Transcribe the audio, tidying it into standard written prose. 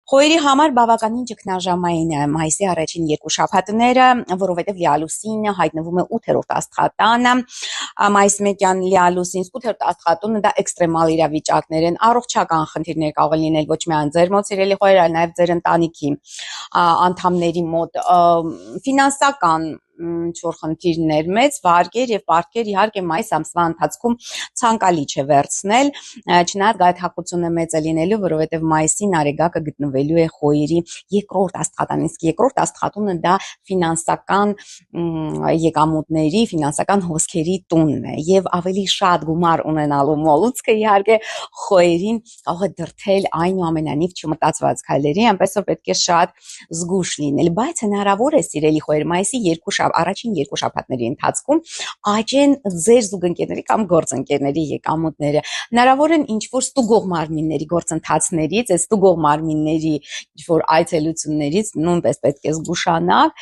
Խոյերի համար բավականին ճգնաժամային է մայիսի առաջին երկու շաբաթները, որովհետև լիալուսինը հայտնվում է 8-րդ աստղատանը, մայիսի մեկյան լիալուսին 8-րդ աստղատունը դա էքստրեմալ իրավիճակներ են, առողջական խնդիրներ կարող են լինել ոչ միայն ձեր մոտ սիրելի խոյեր, այլ նաև ձեր ընտանիքի անդամների մոտ, ֆինանսական ինչ-որ խնդիրներ, մեծ վարկեր եւ պարտքեր իհարկե մայիս ամսվա ընթացքում ցանկալի չէ վերցնել, չնայած գայթակղությունը մեծ է լինելու, որովհետեւ մայիսին արեգակը գտնվելու է խոյերի երկրորդ աստղատանին, իսկ երկրորդ աստղատունը դա ֆինանսական եկամուտների, ֆինանսական հոսքերի տունն է եւ ավելի շատ գումար ունենալու մոլուցքը իհարկե խոյերին կարող է դրթել այնուամենայնիվ չմտածված քայլերի, այնպես որ պետք է շատ զգուշ լինել, բայց հնարավոր է սիրելի խոյեր մայիսի առաջին երկու շաբաթների ընթացքում աճեն ձեր զուգընկերների կամ գործընկերների եկամուտները, հնարավոր են ինչ-որ ստուգող մարմինների գործընթացներից, այս ստուգող մարմինների ինչ-որ այցելություններից նույնպես պետք է զգուշանալ,